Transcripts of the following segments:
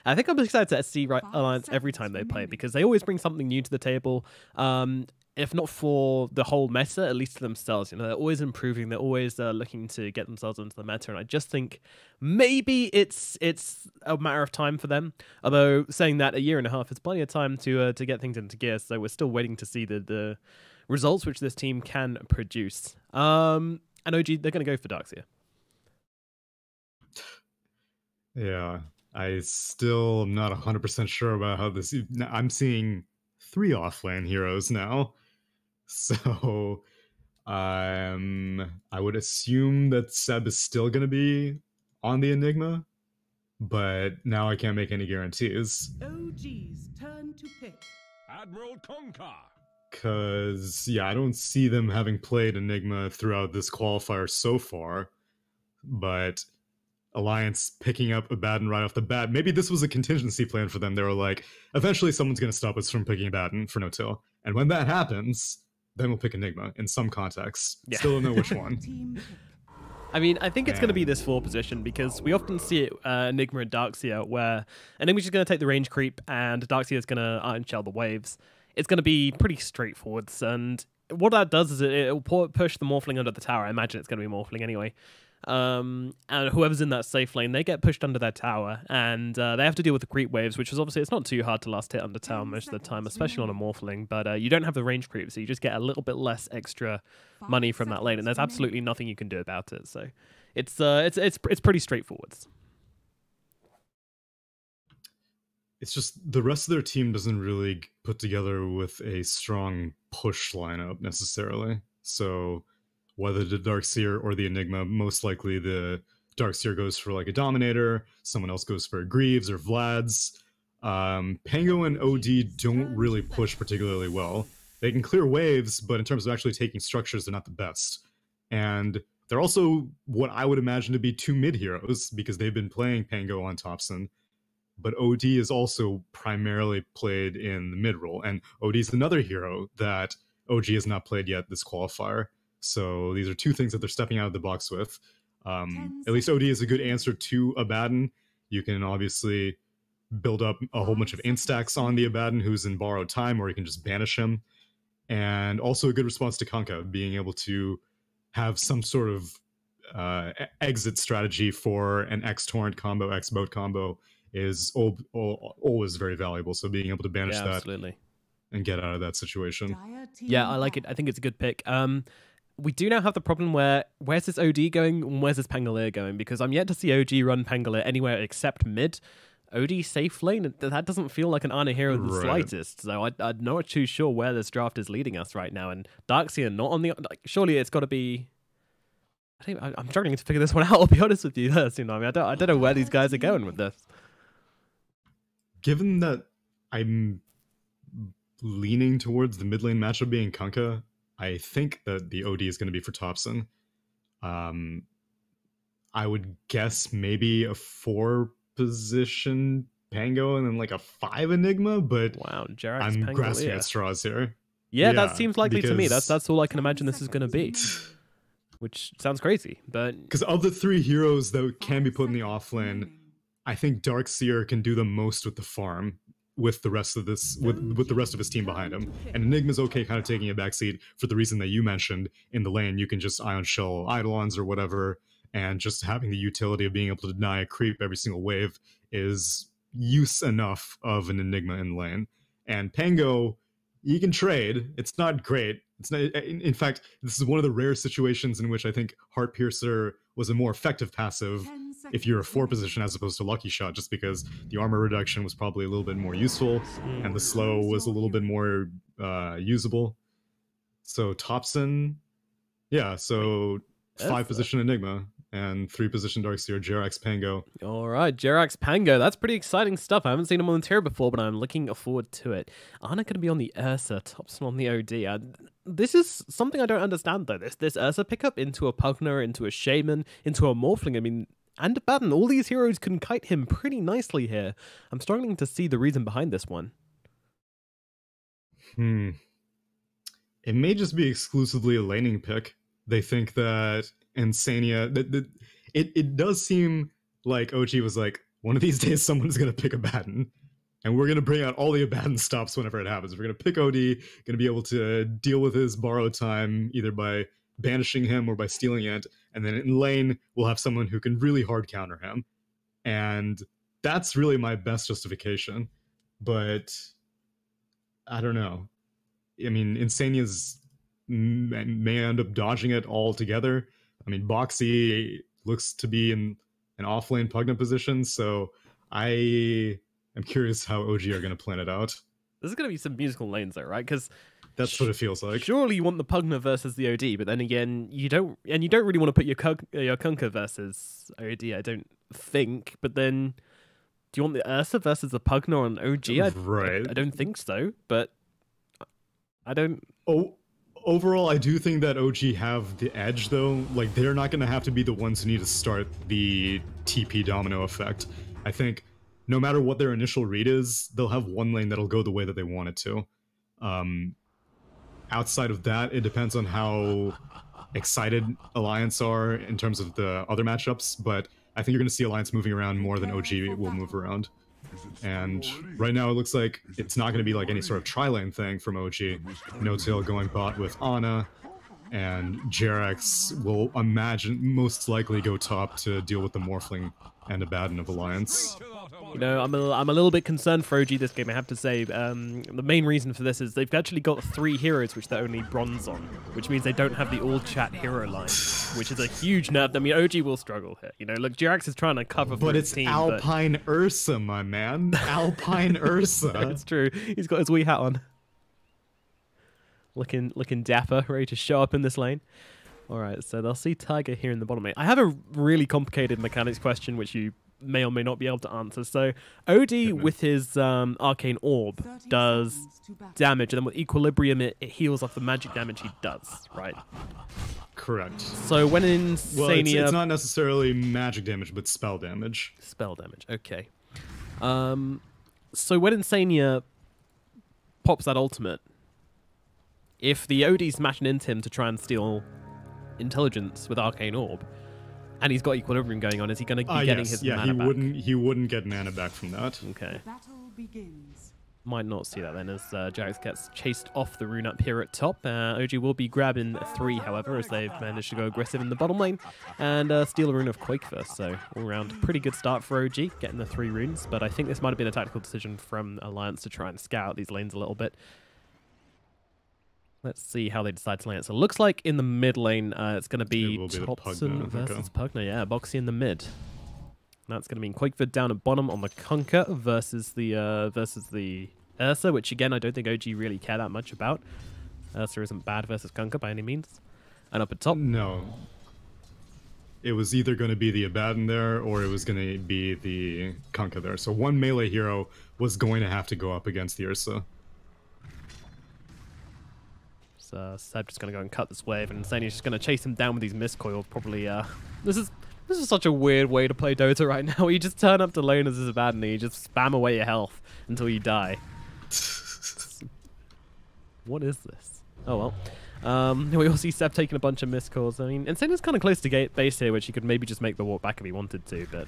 I think I'm excited to see Alliance every time they play, because they always bring something new to the table. If not for the whole meta, at least to themselves. They're always improving. They're always looking to get themselves into the meta, and I just think maybe it's a matter of time for them. Although saying that, a year and a half is plenty of time to get things into gear. So we're still waiting to see the results which this team can produce. And OG, they're going to go for Darkseer. Yeah, I still am not 100% sure about how this... I'm seeing 3 offlane heroes now. So I would assume that Seb is still going to be on the Enigma, but now I can't make any guarantees. OG's turn to pick. Admiral Conker. Because, yeah, I don't see them having played Enigma throughout this qualifier so far, but Alliance picking up Abaddon right off the bat. Maybe this was a contingency plan for them. They were like, eventually someone's going to stop us from picking Abaddon for no-till. And when that happens, then we'll pick Enigma in some context. Yeah. Still don't know which one. I mean, I think it's going to be this 4 position, because we often see it, Enigma and Darkseer, where Enigma's just going to take the range creep and Darkseer is going to Iron Shell the waves. It's going to be pretty straightforward, and what that does is it'll push the Morphling under the tower. I imagine it's going to be Morphling anyway. And whoever's in that safe lane, they get pushed under their tower, and they have to deal with the creep waves, which is obviously, it's not too hard to last hit under tower most of the time, especially on a Morphling, but you don't have the range creep, so you just get a little bit less extra money from that lane, and there's absolutely nothing you can do about it. So it's pretty straightforward. It's just the rest of their team doesn't really put together with a strong push lineup necessarily. So whether the Darkseer or the Enigma, most likely the Darkseer goes for like a Dominator, someone else goes for a Greaves or Vlad's. Pango and OD don't really push particularly well. They can clear waves, but in terms of actually taking structures, they're not the best. And they're also what I would imagine to be 2 mid heroes, because they've been playing Pango on Thompson. But OD is also primarily played in the mid role, and OD is another hero that OG has not played yet this qualifier. So these are 2 things that they're stepping out of the box with. At least OD is a good answer to Abaddon. You can obviously build up a whole bunch of instacks on the Abaddon who's in borrowed time, or you can just banish him. And also a good response to Kanka, being able to have some sort of exit strategy for an X-Torrent combo, X-Boat combo is always very valuable. So being able to banish that absolutely, and get out of that situation. Yeah, I like it. I think it's a good pick. We do now have the problem where's this OD going and where's this Pangolier going? Because I'm yet to see OG run Pangolier anywhere except mid. OD safe lane, that doesn't feel like an Ana hero in the slightst. So I'm not too sure where this draft is leading us right now. And Darkseer not on the... surely it's got to be... I'm struggling to figure this one out, I'll be honest with you. Tsunami. I don't know where these guys are going with this. Given that I'm leaning towards the mid lane matchup being Kanka, I think that the OD is going to be for Thompson. I would guess maybe a 4 position Pango and then like a 5 Enigma, but wow, I'm grasping at straws here. Yeah, that seems likely to me. That's all I can imagine this is going to be. Which sounds crazy, but... Because of the 3 heroes that can be put in the offlane, I think Darkseer can do the most with the farm, with the rest of this, with the rest of his team behind him. And Enigma's okay kind of taking a backseat for the reason that you mentioned. In the lane, you can just Ion Shell Eidolons or whatever, and just having the utility of being able to deny a creep every single wave is use enough of an Enigma in the lane. And Pango, you can trade. It's not great. It's not, in fact, this is one of the rare situations in which I think Heart Piercer was a more effective passive if you're a 4 position as opposed to Lucky Shot, just because the armor reduction was probably a little bit more useful and the slow was a little bit more usable. So Thompson, yeah, so 5 position Enigma and 3 position Darkseer, Jerax, Pango. All right, Jerax, Pango. That's pretty exciting stuff. I haven't seen him on the tier before, but I'm looking forward to it. Ana going to be on the Ursa, Thompson on the OD. This is something I don't understand, though. This Ursa pickup into a Pugner, into a Shaman, into a Morphling. I mean, and Abaddon. All these heroes can kite him pretty nicely here. I'm struggling to see the reason behind this one. It may just be exclusively a laning pick. They think that Insania... It does seem like OG was like, one of these days someone's going to pick Abaddon, and we're going to bring out all the Abaddon stops whenever it happens. We're going to pick OD, going to be able to deal with his borrowed time either by banishing him or by stealing it, and then in lane we'll have someone who can really hard counter him. And that's really my best justification. But I don't know. I mean, Insania's may end up dodging it altogether. I mean, Boxy looks to be in an off-lane Pugna position, so I am curious how OG are going to plan it out. There's going to be some musical lanes though, right? Because that's what it feels like. Surely you want the Pugna versus the OD, but then again, you don't really want to put your Kunkka versus OD, I don't think. But then, do you want the Ursa versus the Pugna on OG? Right. I don't think so, but I don't... Overall, I do think that OG have the edge, though. Like, they're not going to have to be the ones who need to start the TP domino effect. I think no matter what their initial read is, they'll have one lane that'll go the way that they want it to. Outside of that, it depends on how excited Alliance are in terms of the other matchups, but I think you're going to see Alliance moving around more than OG will move around. And right now it looks like it's not going to be like any sort of tri-lane thing from OG. No-Tail going bot with Ana, and Jerax will most likely go top to deal with the Morphling and Abaddon of Alliance. You know, I'm a little bit concerned for OG this game, I have to say. The main reason for this is they've actually got 3 heroes which they're only bronze on, which means they don't have the all-chat hero line, which is a huge nerf. I mean, OG will struggle here. You know, look, Jerax is trying to cover for his team. But it's Alpine Ursa, my man. Alpine Ursa. It's true. He's got his wee hat on. Looking dapper, ready to show up in this lane. All right, so they'll see Tiger here in the bottom lane. I have a really complicated mechanics question, which you may or may not be able to answer. So OD with his Arcane Orb does damage, and then with Equilibrium, it heals off the magic damage he does, right? Correct. So when Insania... Well, it's not necessarily magic damage, but spell damage. Spell damage, okay. So when Insania pops that ultimate, if the OD's smashing into him to try and steal intelligence with Arcane Orb, and he's got Equilibrium going on, is he going to be getting his mana back? He wouldn't get mana back from that. Okay. Battle begins. Might not see that then, as Jerax gets chased off the rune up here at top. OG will be grabbing 3, however, as they've managed to go aggressive in the bottom lane and steal a rune of Quake first. So all around, pretty good start for OG, getting the 3 runes. But I think this might have been a tactical decision from Alliance to try and scout these lanes a little bit. Let's see how they decide to lane it. So it looks like in the mid lane, it's going to be Topson versus Pugna. Yeah, Boxy in the mid. And that's going to mean Quakefoot down at bottom on the Kunkka versus the Ursa, which again, I don't think OG really care that much about. Ursa isn't bad versus Kunkka by any means. And up at top... No. It was either going to be the Abaddon there, or it was going to be the Kunkka there. So one melee hero was going to have to go up against the Ursa. So Seb just going to go and cut this wave, and Insania's just going to chase him down with these miscoils. Probably, this is such a weird way to play Dota right now. You just turn up to lane as a Abaddon and you just spam away your health until you die. What is this? Oh well. We all see Seb taking a bunch of miscalls. I mean, Insania's kind of close to base here, which he could maybe just make the walk back if he wanted to, but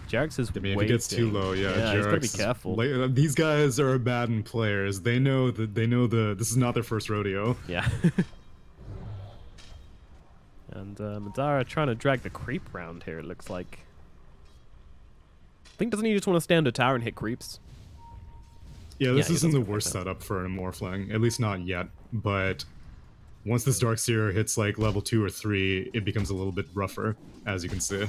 Jerax is if it gets too low, yeah Jerax, he's got to be careful. These guys are Abaddon players. They know this is not their first rodeo. Yeah. And Madara trying to drag the creep round here, it looks like. I think doesn't he just want to stand a tower and hit creeps? Yeah, this isn't the worst setup for a Morphling, at least not yet. But once this Darkseer hits like level 2 or 3, it becomes a little bit rougher, as you can see.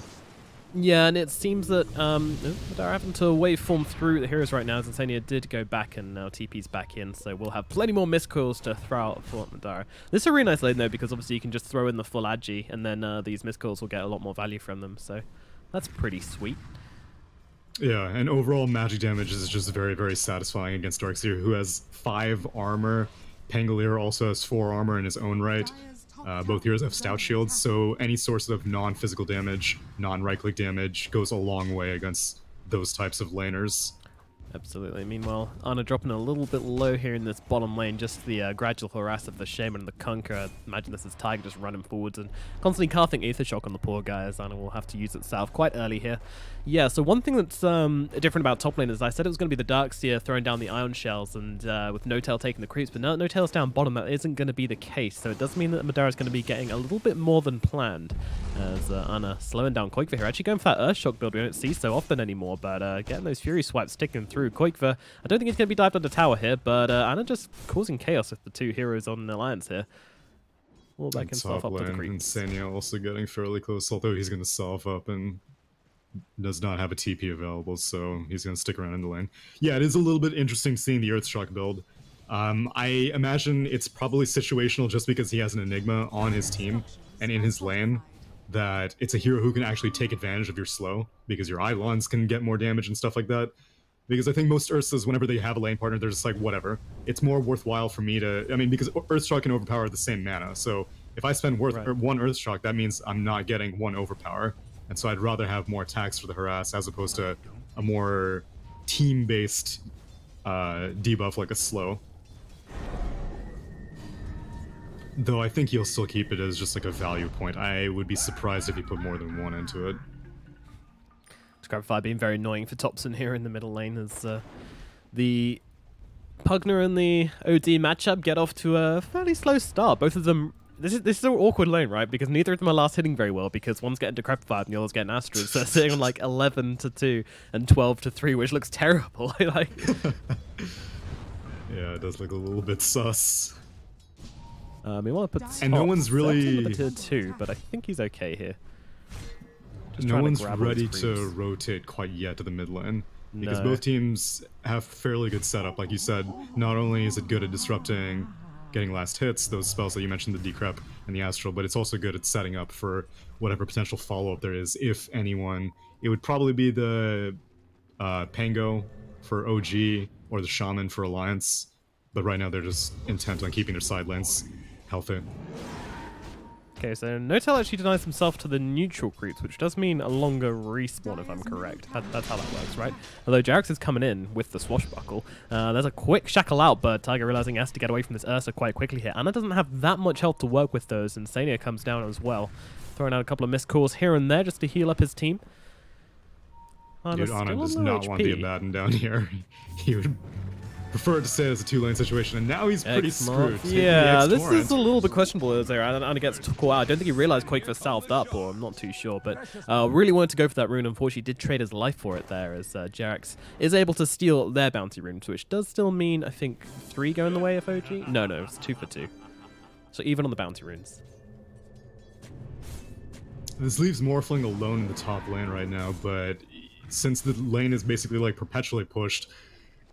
Yeah, and it seems that Madara having to waveform through the heroes right now, as Insania did go back and now TP's back in, so we'll have plenty more miscoils to throw out for Madara. This is a really nice lane though, because obviously you can just throw in the full Agi, and then these miscoils will get a lot more value from them, so that's pretty sweet. Yeah, and overall magic damage is just very, very satisfying against Darkseer, who has 5 armor. Pangolier also has 4 armor in his own right. Both heroes have stout shields, so any source of non-physical damage, non-right-click damage goes a long way against those types of laners. Absolutely. Meanwhile, Ana dropping a little bit low here in this bottom lane, just the gradual harass of the Shaman and the Conqueror. Imagine this is Tiger just running forwards and constantly casting Aether Shock on the poor guy, as Ana will have to use itself quite early here. Yeah, so one thing that's different about top lane is I said it was going to be the Darkseer throwing down the Ion Shells and with No Tail taking the creeps, but now No Tail's down bottom, that isn't going to be the case. So it does mean that Madara's going to be getting a little bit more than planned, as Ana slowing down Quakever here. Actually going for that Earth Shock build we don't see so often anymore, but getting those Fury Swipes sticking through. Quakever, I don't think he's going to be dived under tower here, but Ana just causing chaos with the two heroes on Alliance here. All back himself up to the creeps. And Sanya also getting fairly close, although he's going to self up and does not have a TP available, so he's going to stick around in the lane. Yeah, it is a little bit interesting seeing the Earthshock build. I imagine it's probably situational just because he has an Enigma on his team and in his lane, that it's a hero who can actually take advantage of your slow, because your Eidolons can get more damage and stuff like that. Because I think most Ursas, whenever they have a lane partner, they're just like, whatever. It's more worthwhile for me to... I mean, because Earthshock and Overpower are the same mana, so if I spend one Earthshock, that means I'm not getting one Overpower. And so I'd rather have more attacks for the harass as opposed to a more team-based debuff like a slow. Though I think he'll still keep it as just like a value point. I would be surprised if he put more than one into it. Scrapify being very annoying for Thompson here in the middle lane as the Pugner and the OD matchup get off to a fairly slow start. Both of them... This is an awkward lane, right? Because neither of them are last hitting very well, because one's getting Decrepified and the other's getting Astras. So they're sitting on like 11-2 and 12-3, which looks terrible. Like... Yeah, it does look a little bit sus. We want to put and no one's really tier 2, but I think he's okay here. Just no one's ready to rotate quite yet to the mid lane, because both teams have fairly good setup. Like you said, not only is it good at disrupting, getting last hits, those spells that you mentioned, the Decrep and the Astral, but it's also good at setting up for whatever potential follow-up there is, if anyone. It would probably be the Pango for OG or the Shaman for Alliance, but right now they're just intent on keeping their side lanes healthy. Okay, so No Tail actually denies himself to the neutral creeps, which does mean a longer respawn, if I'm correct. That's how that works, right? Although Jarex is coming in with the Swashbuckle. There's a quick shackle out, but Tiger realizing he has to get away from this Ursa quite quickly here. Ana doesn't have that much health to work with those, and Sania comes down as well. Throwing out a couple of missed calls here and there just to heal up his team. Dude, Ana does not want the Abaddon down here. He would prefer to say it's a two-lane situation, and now he's pretty screwed. Yeah, this is a little bit questionable as Ana gets caught out. I don't think he realized Quakever salved up, or I'm not too sure, but really wanted to go for that rune. Unfortunately, did trade his life for it there, as Jarex is able to steal their bounty runes, which does still mean, I think, 3 go in the way of OG? No, it's 2 for 2. So even on the bounty runes. This leaves Morphling alone in the top lane right now, but since the lane is basically like perpetually pushed,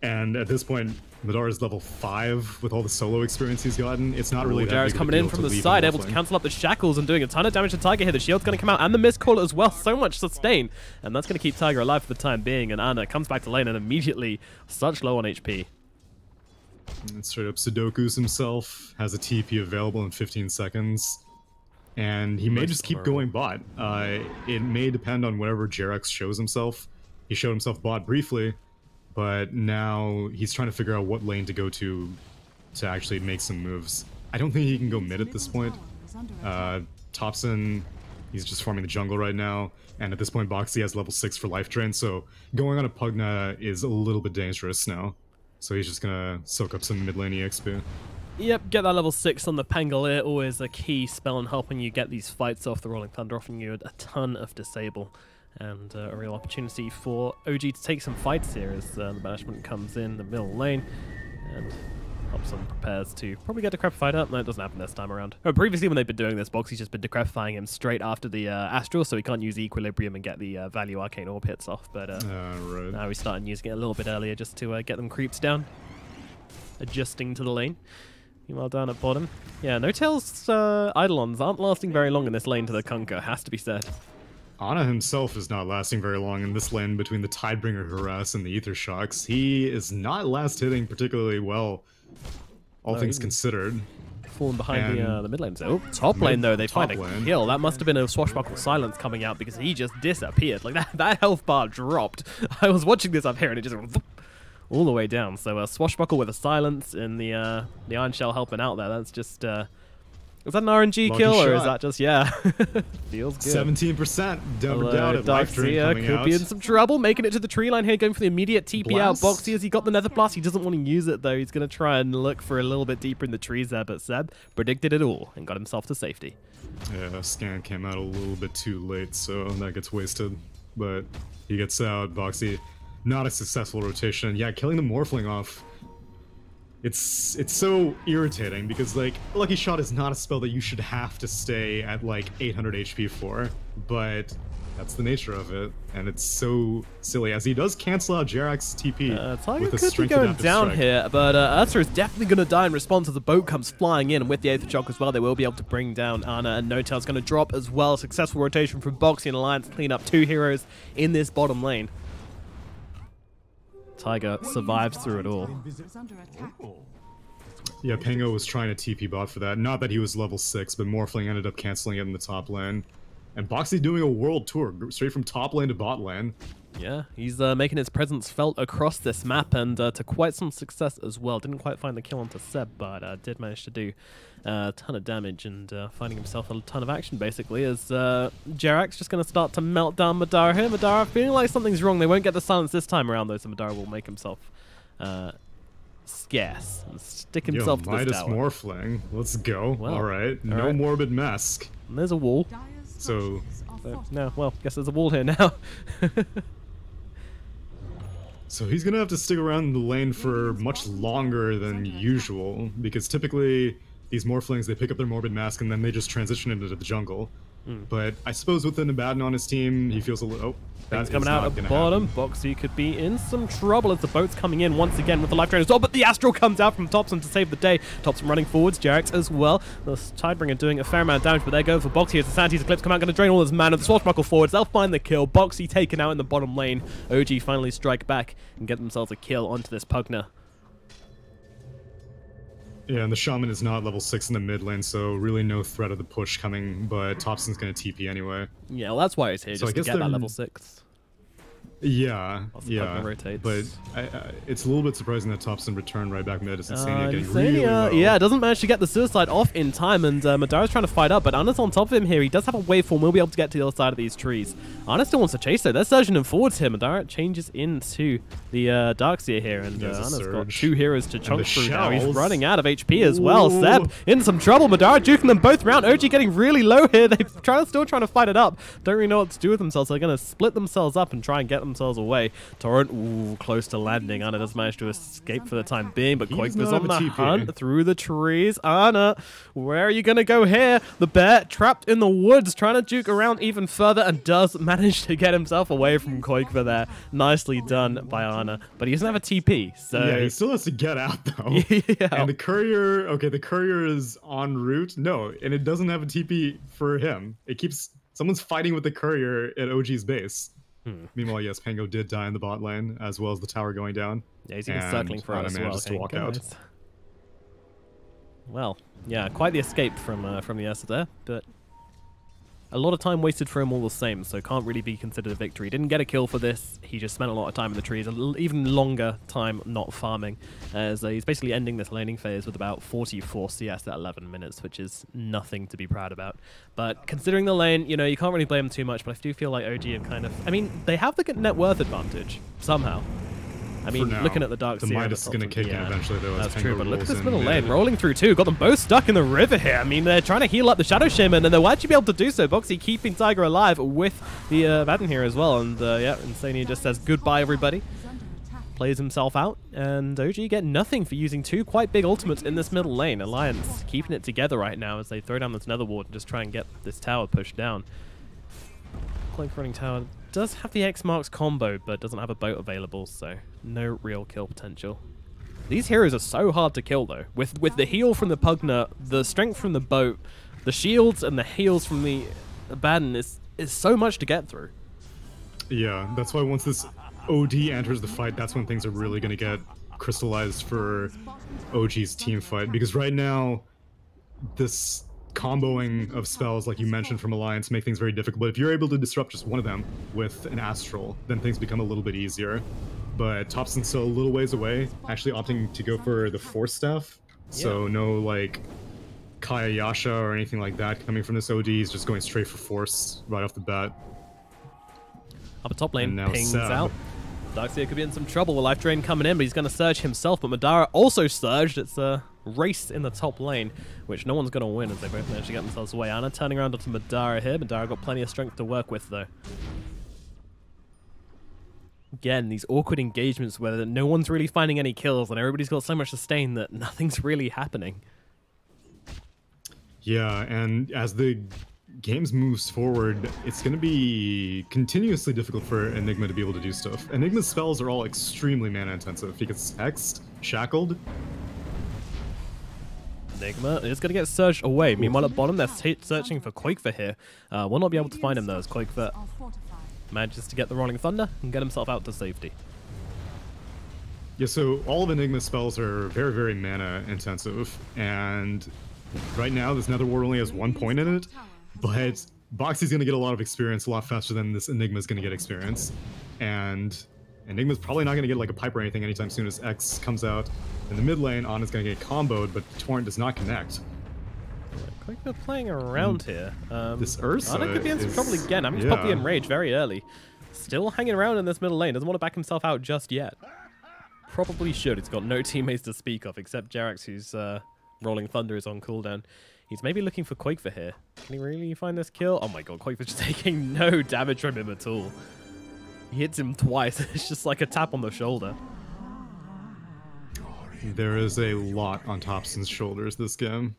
and at this point, Madara is level 5 with all the solo experience he's gotten. It's not really that Jared's coming in from the side, able to cancel up the shackles and doing a ton of damage to Tiger here. The shield's going to come out and the missed call as well. So much sustain. And that's going to keep Tiger alive for the time being. And Ana comes back to lane and immediately such low on HP. And straight up Sudokus himself, has a TP available in 15 seconds. And he may just keep going bot. It may depend on wherever Jarex shows himself. He showed himself bot briefly, but now he's trying to figure out what lane to go to actually make some moves. I don't think he can go mid at this point. Thompson, he's just farming the jungle right now, and at this point Boxy has level 6 for life drain, so going on a Pugna is a little bit dangerous now. So he's just gonna soak up some mid lane EXP. Yep, get that level 6 on the Pangolier, always a key spell in helping you get these fights off. The Rolling Thunder offering you a ton of disable. And a real opportunity for OG to take some fights here as the banishment comes in the middle lane. And Thompson prepares to probably get Decrepified up. No, it doesn't happen this time around. Previously when they've been doing this, Boxy's just been Decrepifying him straight after the Astral, so he can't use Equilibrium and get the Value Arcane Orb hits off. But right. Now he's starting using it a little bit earlier just to get them creeps down. Adjusting to the lane. Meanwhile, down at bottom. Yeah, No Tail's Eidolons aren't lasting very long in this lane to the Conquer, has to be said. Ana himself is not lasting very long in this lane between the Tidebringer Harass and the Aether Shocks. He is not last hitting particularly well, all things considered. Falling behind the mid lane. So, top lane though, they find a kill. That must have been a Swashbuckle Silence coming out because he just disappeared. Like that health bar dropped. I was watching this up here and it just all the way down. So Swashbuckle with a silence and the Iron Shell helping out there. That's just... is that an RNG Lucky kill, or shot. is that just, yeah, feels good. 17%, never doubt it. Life Drain coming could out. be in some trouble, making it to the tree line here, going for the immediate TP out. Blast. Boxy, as he got the Nether Blast, he doesn't want to use it, though. He's going to try and look for a little bit deeper in the trees there, but Seb predicted it all and got himself to safety. Yeah, scan came out a little bit too late, so that gets wasted. But he gets out. Boxy, not a successful rotation. Yeah, killing the Morphling off. It's so irritating because, like, Lucky Shot is not a spell that you should have to stay at, like, 800 HP for, but that's the nature of it, and it's so silly, as he does cancel out Jarak's TP Tiger with a could be strength going adaptive down strike. here, but Ursa is definitely going to die in response as the boat comes flying in, and with the Aether Shock as well, they will be able to bring down Ana, and No Tail's going to drop as well. Successful rotation from Boxy and Alliance, clean up 2 heroes in this bottom lane. Tiger survives through it all. Yeah, Pango was trying to TP bot for that. Not that he was level 6, but Morphling ended up canceling it in the top lane. And Boxy doing a world tour, straight from top lane to bot lane. Yeah, he's making his presence felt across this map, and to quite some success as well. Didn't quite find the kill onto Seb, but did manage to do a ton of damage and finding himself a ton of action, basically, as Jarak's just going to start to melt down Madara here. Madara feeling like something's wrong. They won't get the silence this time around, though, so Madara will make himself scarce and stick himself to this Midas tower. Morphling, let's go. Well, Alright, no alright. Morbid Mask. And there's a wall. So, No, well, guess there's a wall here now. so he's gonna have to stick around the lane for much longer than usual, because typically these Morphlings, they pick up their Morbid Mask and then they just transition into the jungle. But I suppose with an Abaddon on his team, he feels a little... Oh, Things that coming is out not of the gonna bottom. happen. Boxy could be in some trouble as the boat's coming in once again with the life drain as well, but the Astral comes out from Thompson to save the day. Thompson running forwards, Jarek's as well. The Tidebringer doing a fair amount of damage, but they're going for Boxy as the Sandy's Eclipse come out, going to drain all his mana. The Swashbuckle forwards, they'll find the kill. Boxy taken out in the bottom lane. OG finally strike back and get themselves a kill onto this Pugna. Yeah, and the Shaman is not level 6 in the mid lane, so really no threat of the push coming, but Thompson's gonna TP anyway. Yeah, well, that's why he's here, So I just to guess get that they're- level 6. Yeah, Whilst the yeah, Pugna rotates. but it's a little bit surprising that Thompson returned right back mid as Insania getting really Insania, low. yeah, doesn't manage to get the suicide off in time, and Madara's trying to fight up, but Ana's on top of him here. He does have a waveform, will be able to get to the other side of these trees. Ana still wants to chase though. They're surging him forwards here. Madara changes into the Darkseer here, and He has a Ana's got surge. 2 heroes to chunk the through now. He's shells. running out of HP as well. Ooh. Seb in some trouble. Madara juking them both round. OG getting really low here. They're still trying to fight it up. Don't really know what to do with themselves. They're going to split themselves up and try and get themselves away. Torrent, ooh, close to landing. Ana does manage to escape for the time being, but He Quake does was not on the have a TP. hunt through the trees. Ana, where are you going to go here? The bear trapped in the woods, trying to juke around even further, and does manage to get himself away from Koikva there. Nicely done by Ana, but he doesn't have a TP, so... Yeah, he still has to get out though. Yeah. And the courier, okay, the courier is en route. No, and it doesn't have a TP for him. It keeps someone's fighting with the courier at OG's base. Meanwhile, yes, Pango did die in the bot lane as well as the tower going down. Yeah, he's even And circling for Ana us as well. manages to walk out. Well, yeah, quite the escape from the Ursa there, but a lot of time wasted for him all the same, so can't really be considered a victory. Didn't get a kill for this. He just spent a lot of time in the trees, even longer time not farming, as he's basically ending this laning phase with about 44 CS at 11 minutes, which is nothing to be proud about. But considering the lane, you know, you can't really blame him too much, but I do feel like OG have kind of... I mean, they have the net worth advantage, somehow. I mean, now. looking at the Dark The Seer, Midas is going to kick in eventually, though. That's as true, Pango but look at rolls this in middle mid. lane, rolling through too. Got them both stuck in the river here. I mean, they're trying to heal up the Shadow Shaman, and they'll actually be able to do so. Boxy keeping Tiger alive with the Abaddon here as well. And yeah, Insania just says goodbye, everybody. Plays himself out, and OG get nothing for using 2 quite big ultimates in this middle lane. Alliance keeping it together right now as they throw down this Nether Ward and just try and get this tower pushed down. Clank running tower does have the X marks combo, but doesn't have a boat available, so no real kill potential. These heroes are so hard to kill, though. With the heal from the Pugna, the strength from the boat, the shields and the heals from the Abaddon is so much to get through. Yeah, that's why once this OD enters the fight, that's when things are really going to get crystallized for OG's team fight. Because right now, this comboing of spells, like you mentioned from Alliance, make things very difficult. But if you're able to disrupt just one of them with an Astral, then things become a little bit easier. but Thompson's still a little ways away, actually opting to go for the Force Staff. So no, like, Kayayasha or anything like that coming from this OD. He's just going straight for Force right off the bat. Up at top lane, now pings Sab. out. Darkseer could be in some trouble with Life Drain coming in, but he's going to surge himself. But Madara also surged. It's a race in the top lane, which no one's going to win as they both manage to get themselves away. Ana turning around onto Madara here. Madara got plenty of strength to work with, though. Again, these awkward engagements where no one's really finding any kills and everybody's got so much sustain that nothing's really happening. Yeah, and as the games moves forward, it's going to be continuously difficult for Enigma to be able to do stuff. Enigma's spells are all extremely mana intensive. He gets hexed, shackled. Enigma is going to get surged away. Meanwhile, at bottom, they're searching for Quakefer here. Will not be able to find him, though, as Quakefer manages to get the Rolling Thunder and get himself out to safety. Yeah, so all of Enigma's spells are very, very mana intensive, and right now this Nether Ward only has 1 point in it, but Boxy's going to get a lot of experience a lot faster than this Enigma's going to get experience, and Enigma's probably not going to get like a pipe or anything anytime soon as X comes out. In the mid lane, Ana's going to get comboed, but Torrent does not connect. Quakefer playing around here. This Ursa Ana could be in some trouble again. I mean, he's probably enraged very early. Still hanging around in this middle lane. Doesn't want to back himself out just yet. Probably should. He's got no teammates to speak of, except Jerax, whose Rolling Thunder is on cooldown. He's maybe looking for Quakefer here. Can he really find this kill? Oh my god, Quakefer's just taking no damage from him at all. He hits him twice. It's just like a tap on the shoulder. There is a lot on Thompson's shoulders this game.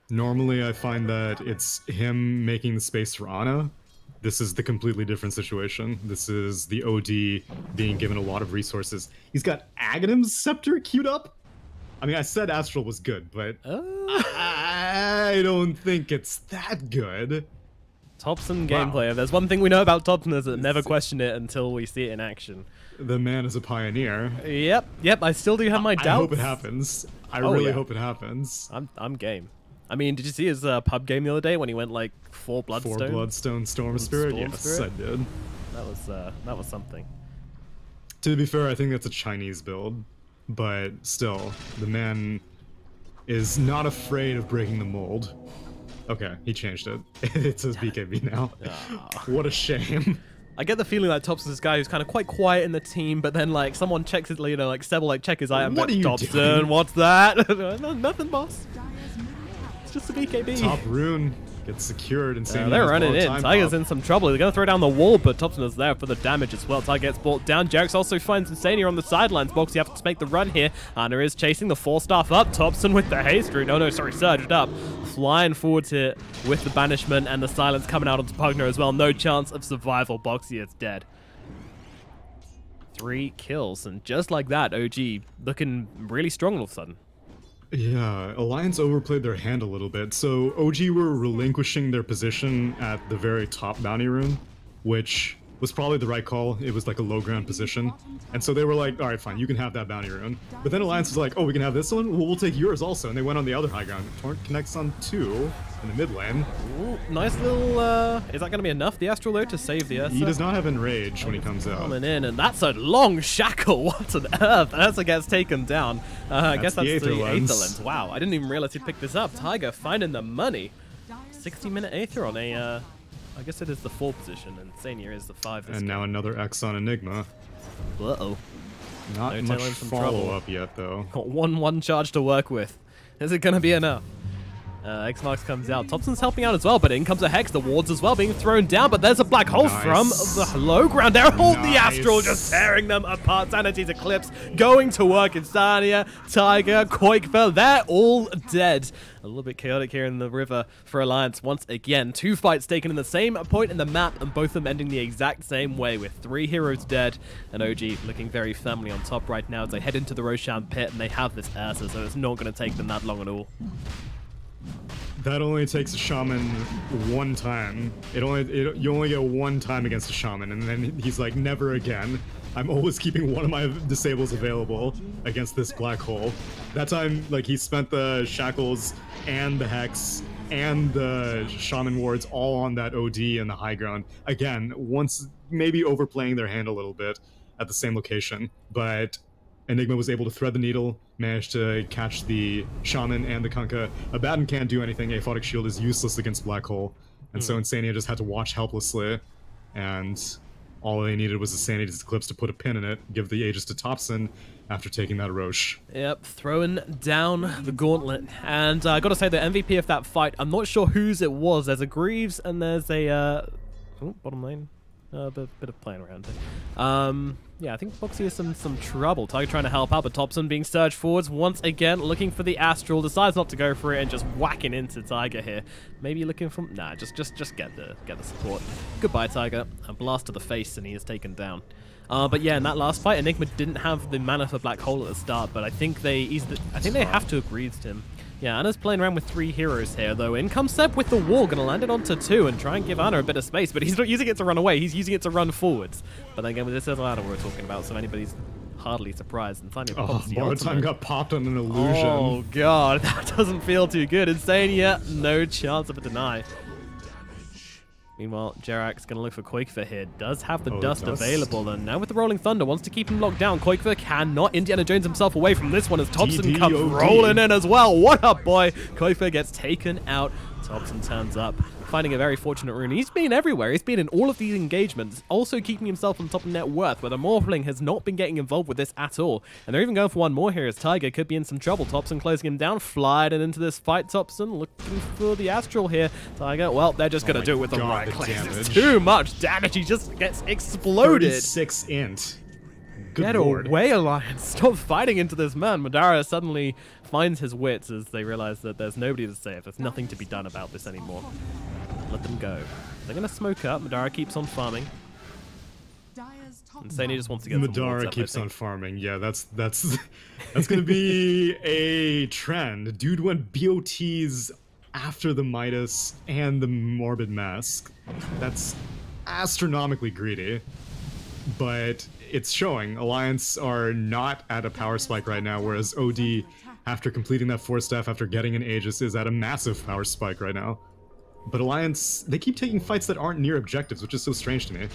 Normally, I find that it's him making the space for Ana. This is the completely different situation. This is the OD being given a lot of resources. He's got Aghanim's Scepter queued up. I mean, I said Astral was good, but I don't think it's that good. Thompson gameplay. If there's one thing we know about Thompson is that never question it until we see it in action. The man is a pioneer. Yep. I still do have my doubts. I hope it happens. I really hope it happens. I'm game. I mean, did you see his pub game the other day when he went like 4 Bloodstone? 4 Bloodstone Storm Spirit? Yes, I did. That was something. To be fair, I think that's a Chinese build, but still, the man is not afraid of breaking the mold. Okay, he changed it. It says BKB now. What a shame. I get the feeling that Thompson's this guy who's kind of quite quiet in the team, but then like someone checks his, you know, like Sebel like check his item. What are you Thompson, doing? what's that? No, nothing, boss. It's just a BKB. Top rune gets secured and they're running in. Tiger's in some trouble. They're going to throw down the wall, but Thompson is there for the damage as well. Tiger gets brought down. Jerax also finds Insania on the sidelines. Boxy have to make the run here. Ana is chasing the 4-staff up. Thompson with the haste rune. Oh no, sorry, surged up. Flying forward here with the banishment and the silence coming out onto Pugner as well. No chance of survival. Boxy is dead. 3 kills, and just like that, OG looking really strong all of a sudden. Yeah, Alliance overplayed their hand a little bit, so OG were relinquishing their position at the very top bounty rune, which was probably the right call. It was like a low ground position. And so they were like, alright, fine, you can have that bounty rune. But then Alliance was like, oh, we can have this one? Well, we'll take yours also. And they went on the other high ground. Torrent connects on 2 in the mid lane. Ooh, nice little, is that going to be enough, the Astral, though, to save the Ursa? He does not have Enrage when he comes out. Coming in, and that's a long shackle. What on earth? Ursa gets taken down. I guess that's the Aether Lens. Wow, I didn't even realize he'd pick this up. Tiger finding the money. 60-minute Aether on a, I guess it is the 4 position, and Sania is the 5. And now another X on Enigma. Uh-oh. Not much follow-up yet, though. Got 1 charge to work with. Is it going to be enough? X-Marks comes out. Thompson's helping out as well, but in comes a Hex. The wards as well being thrown down, but there's a black hole from the low ground there. Oh, the Astral just tearing them apart. Sanity's Eclipse going to work. Insania, Tiger, Quakefer, they're all dead. A little bit chaotic here in the river for Alliance once again. 2 fights taken in the same point in the map, and both of them ending the exact same way, with 3 heroes dead, and OG looking very firmly on top right now as they head into the Roshan pit, and they have this Ursa, so it's not going to take them that long at all. That only takes a shaman 1 time. You only get 1 time against a shaman, and then he's like, never again. I'm always keeping one of my disables available against this black hole. That time, like, he spent the shackles and the hex and the shaman wards all on that OD and the high ground. Again, once maybe overplaying their hand a little bit, at the same location, but Enigma was able to thread the needle, managed to catch the Shaman and the Kunkka. Abaddon can't do anything, Aphotic Shield is useless against Black Hole, and so Insania just had to watch helplessly, and all they needed was a Sanity's Eclipse to put a pin in it, give the Aegis to Thompson after taking that Roche. Yep, throwing down the gauntlet. And I gotta say, the MVP of that fight, I'm not sure whose it was. There's a Greaves and there's a, bottom lane. Bit of playing around here. Yeah, I think Boxy has some trouble. Tiger trying to help out, but Thompson being surged forwards once again, looking for the Astral. Decides not to go for it and just whacking into Tiger here. Maybe looking for... Nah, just get the support. Goodbye, Tiger. A blast to the face and he is taken down. But yeah, in that last fight, Enigma didn't have the mana for Black Hole at the start, but I think they have to have greased him. Yeah, Anna's playing around with 3 heroes here, though. In comes Seb with the wall, gonna land it onto 2 and try and give Anna a bit of space, but he's not using it to run away, he's using it to run forwards. But then again, this is Anna we're talking about, so if anybody's hardly surprised. And finally, Time got popped on an illusion. Oh god, that doesn't feel too good. Insania, no chance of a deny. Meanwhile, Jarak's going to look for Quakefer here. Does have the dust available, and now with the Rolling Thunder, wants to keep him locked down. Quakefer cannot. Indiana Jones himself away from this one as Thompson comes rolling in as well. What up, boy? Quakefer gets taken out. Thompson turns up, finding a very fortunate rune. He's been everywhere. He's been in all of these engagements, also keeping himself on top of net worth, where the Morphling has not been getting involved with this at all. And they're even going for one more here as Tiger could be in some trouble. Thompson closing him down, flying into this fight. Thompson looking for the Astral here. Tiger, well, they're just going to do it with the right click. It's too much damage. He just gets exploded. 36 int. Get away, Alliance. Stop fighting into this man. Madara suddenly finds his wits as they realize that there's nobody to save. There's nothing to be done about this anymore. Let them go. They're going to smoke up. Madara keeps on farming. Insania just wants to get some Madara keeps on farming. Yeah, that's going to be a trend. Dude went BOTs after the Midas and the Morbid Mask. That's astronomically greedy. But it's showing. Alliance are not at a power spike right now, whereas OD, after completing that 4-staff, after getting an Aegis, is at a massive power spike right now. But Alliance, they keep taking fights that aren't near objectives, which is so strange to me.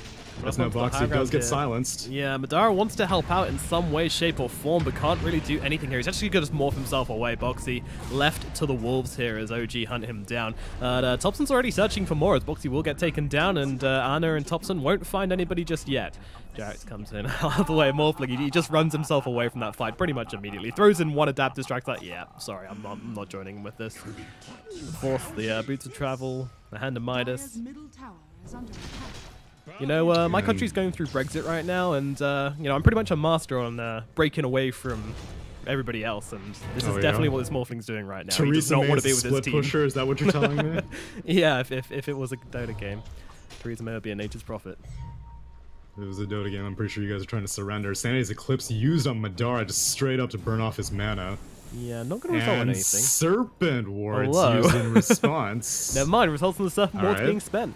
That's now Boxy does get silenced. Yeah, Madara wants to help out in some way, shape, or form, but can't really do anything here. He's actually going to morph himself away. Boxy left to the wolves here as OG hunt him down. Thompson's already searching for more as Boxy will get taken down, and Anna and Thompson won't find anybody just yet. Jarex comes in out of the way. Morphling, he just runs himself away from that fight pretty much immediately. Throws in one adapt, distracts like, yeah, sorry, I'm not joining him with this. Fourth, the Boots of Travel, the Hand of Midas. You know, my country's going through Brexit right now, and, you know, I'm pretty much a master on breaking away from everybody else, and this is definitely what this Morphling's doing right now. He does not want to be with his team. Pusher, is that what you're telling me? Yeah, if it was a Dota game, Theresa May would be a nature's prophet. If it was a Dota game, I'm pretty sure you guys are trying to surrender. Sanity's Eclipse used on Madara just straight up to burn off his mana. Yeah, not going to result in anything. Serpent Wards used in response. Never mind, results in the Serpent Wards being spent.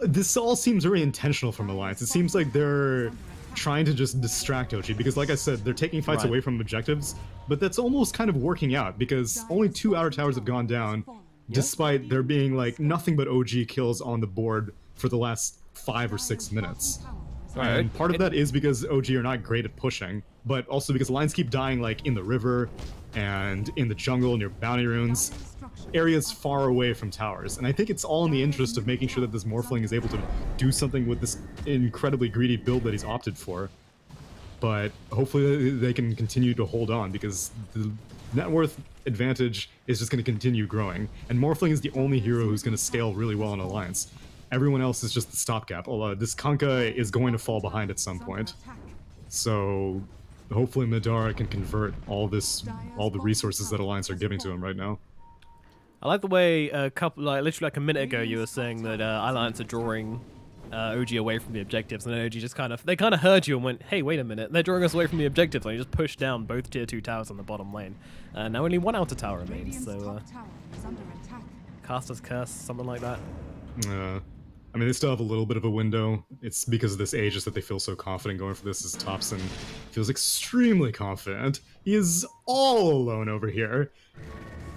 This all seems very intentional from Alliance. It seems like they're trying to just distract Ochi, because like I said, they're taking fights away from objectives, but that's almost kind of working out, because only 2 outer towers have gone down, despite there being like nothing but OG kills on the board for the last 5 or 6 minutes. And part of that is because OG are not great at pushing, but also because lines keep dying like in the river and in the jungle near bounty runes, areas far away from towers. And I think it's all in the interest of making sure that this Morphling is able to do something with this incredibly greedy build that he's opted for. But hopefully they can continue to hold on, because the net worth advantage is just going to continue growing. And Morphling is the only hero who's going to scale really well in Alliance. Everyone else is just the stopgap. This Kunkka is going to fall behind at some point. So hopefully Madara can convert all the resources that Alliance are giving to him right now. I like the way literally like a minute ago you were saying that Alliance are drawing OG away from the objectives, and then OG just kind of heard you and went, hey, wait a minute, they're drawing us away from the objectives, and you just pushed down both tier 2 towers on the bottom lane. Now only one outer tower remains, so Caster's Curse, something like that. I mean, they still have a little bit of a window. It's because of this Aegis that they feel so confident going for this, as Thompson feels extremely confident. He is all alone over here.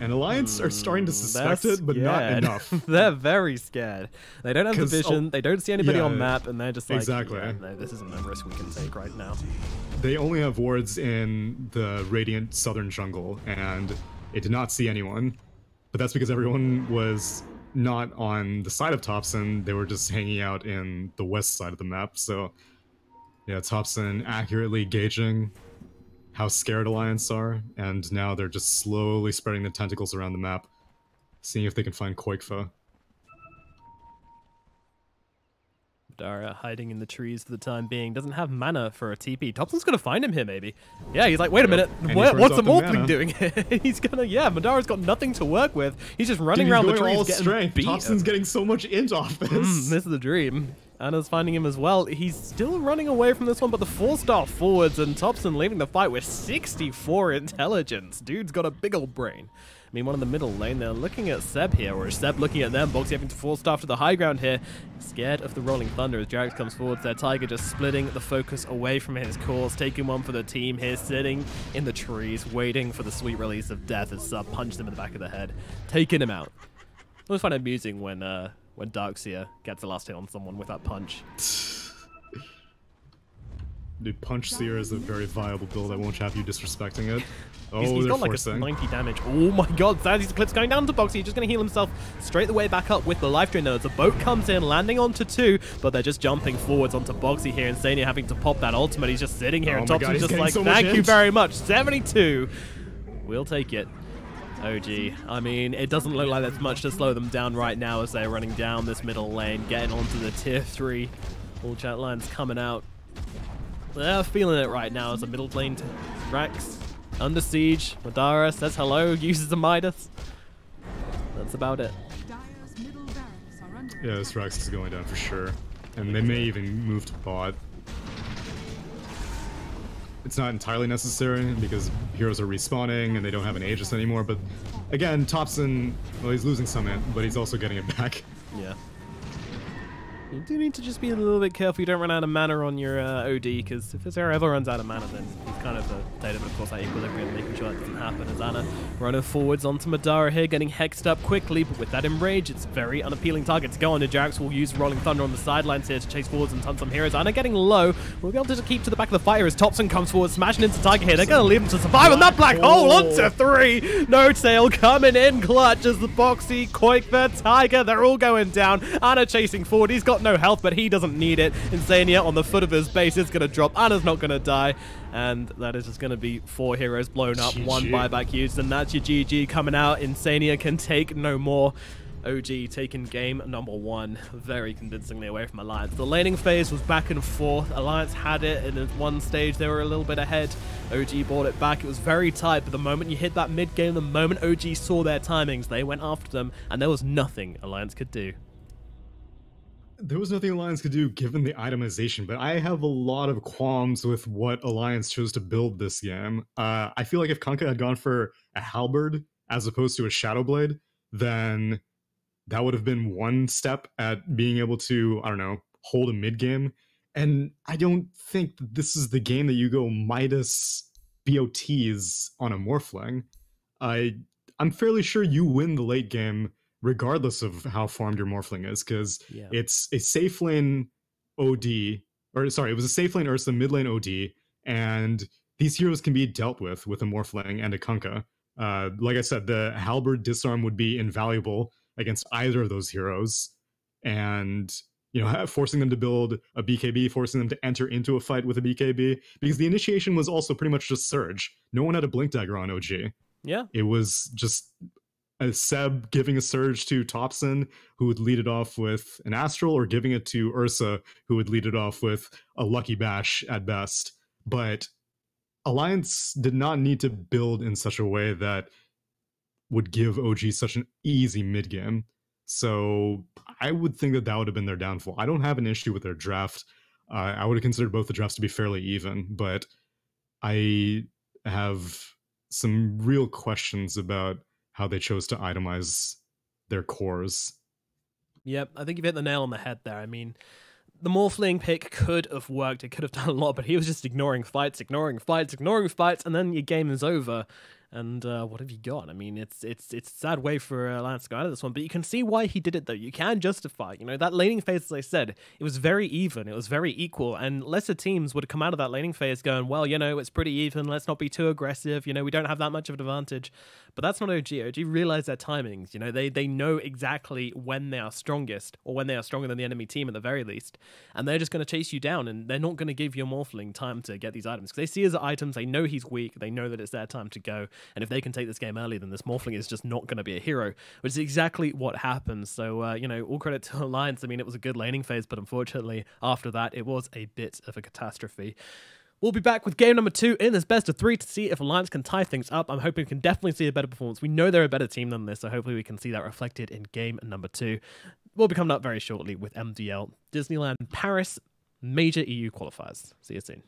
And Alliance are starting to suspect it, but not scared. enough. They're very scared. They don't have the 'Cause, vision. They don't see anybody yeah, on map, and they're just like, exactly. yeah, no, this isn't a risk we can take right now. They only have wards in the Radiant Southern Jungle, and it did not see anyone. But that's because everyone was not on the side of Thompson. They were just hanging out in the west side of the map. So, yeah, Thompson accurately gauging how scared Alliance are, and now they're just slowly spreading the tentacles around the map, seeing if they can find Koikfa. Dara hiding in the trees for the time being. Doesn't have mana for a TP. Thompson's going to find him here, maybe. Yeah, he's like, wait a minute. What's the Morphling doing here? He's going to, yeah, Madara's got nothing to work with. He's just running around the trees getting beat. Thompson's getting so much int off this. This is the dream. Anna's finding him as well. He's still running away from this one, but the 4-star forwards and Thompson leaving the fight with 64 intelligence. Dude's got a big old brain. Meanwhile, in the middle lane, they're looking at Seb here, or is Seb looking at them? Boxy having to force staff to the high ground here. Scared of the Rolling Thunder as Jax comes forwards. Their Tiger just splitting the focus away from his course, taking one for the team here, sitting in the trees, waiting for the sweet release of death as Sub punched him in the back of the head, taking him out. I always find it amusing when Darkseer gets the last hit on someone with that punch. Dude, Punch Seer is a very viable build. I won't have you disrespecting it. Oh, he's got like forcing. a 90 damage. Oh my god, Zanzi's Eclipse going down to Boxy. He's just going to heal himself straight the way back up with the life drain though. As the boat comes in, landing onto 2, but they're just jumping forwards onto Boxy here. Insania having to pop that ultimate. He's just sitting here, and Thompson's just like, so thank you very much. 72. We'll take it. OG. I mean, it doesn't look like there's much to slow them down right now as they're running down this middle lane, getting onto the tier 3. All chat lines coming out. They're feeling it right now as the middle lane Drax under siege. Madara says hello, uses a Midas. That's about it. Yeah, this Drax is going down for sure. And they may even move to bot. It's not entirely necessary because heroes are respawning and they don't have an Aegis anymore, but again, Thompson, well, he's losing some int, but he's also getting it back. Yeah. You do need to just be a little bit careful you don't run out of mana on your OD, because if this hero ever runs out of mana, then he's kind of a potato, but of course that equilibrium, making sure that doesn't happen. As Anna running forwards onto Madara here, getting hexed up quickly, but with that Enrage, it's a very unappealing target to go on. Jax will use Rolling Thunder on the sidelines here to chase forwards and ton some heroes. Anna getting low, we'll be able to just keep to the back of the fight here as Thompson comes forward, smashing into Tiger here. They're going to leave him to survive on that black hole onto 3. No tail coming in clutch as the Boxy, Koikfa, Tiger, they're all going down. Anna chasing forward, he's got no health, but he doesn't need it. Insania on the foot of his base is going to drop. Anna's not going to die. And that is just going to be 4 heroes blown up, GG. 1 buyback used, and that's your GG coming out. Insania can take no more. OG taking game number 1 very convincingly away from Alliance. The laning phase was back and forth. Alliance had it, and at one stage they were a little bit ahead. OG brought it back. It was very tight, but the moment you hit that mid game, the moment OG saw their timings, they went after them, and there was nothing Alliance could do. There was nothing Alliance could do given the itemization, but I have a lot of qualms with what Alliance chose to build this game. I feel like if Kunkka had gone for a halberd as opposed to a Shadowblade, then that would have been one step at being able to, I don't know, hold a mid game. And I don't think that this is the game that you go Midas BOTs on a Morphling. I'm fairly sure you win the late game regardless of how farmed your Morphling is, because it's a safe lane OD, or sorry, it was a safe lane Ursa, mid lane OD, and these heroes can be dealt with a Morphling and a Kunkka. Like I said, the Halberd Disarm would be invaluable against either of those heroes, and you know, forcing them to build a BKB, forcing them to enter into a fight with a BKB, because the initiation was also pretty much just Surge. No one had a Blink Dagger on OG. Yeah. It was just a Seb giving a Surge to Thompson, who would lead it off with an Astral, or giving it to Ursa, who would lead it off with a Lucky Bash at best. But Alliance did not need to build in such a way that would give OG such an easy mid-game. So I would think that that would have been their downfall. I don't have an issue with their draft. I would have considered both the drafts to be fairly even, but I have some real questions about how they chose to itemize their cores. Yep, I think you've hit the nail on the head there. I mean, the Morphling pick could have worked. It could have done a lot, but he was just ignoring fights, and then your game is over. And what have you got? I mean, it's a sad way for Alliance to go out of this one, but you can see why he did it, though. You can justify, that laning phase, as I said, it was very even, it was very equal, and lesser teams would have come out of that laning phase going, well, it's pretty even, let's not be too aggressive, we don't have that much of an advantage. But that's not OG. OG realize their timings, they know exactly when they are strongest, or when they are stronger than the enemy team at the very least, and they're just going to chase you down, and they're not going to give your Morphling time to get these items, because they see his items, they know he's weak, they know that it's their time to go. And if they can take this game early, then this Morphling is just not going to be a hero, which is exactly what happens. So, all credit to Alliance. I mean, it was a good laning phase, but unfortunately, after that, it was a bit of a catastrophe. We'll be back with game number 2 in this best of 3 to see if Alliance can tie things up. I'm hoping we can definitely see a better performance. We know they're a better team than this, so hopefully we can see that reflected in game number 2. We'll be coming up very shortly with MDL, Disneyland, Paris, major EU qualifiers. See you soon.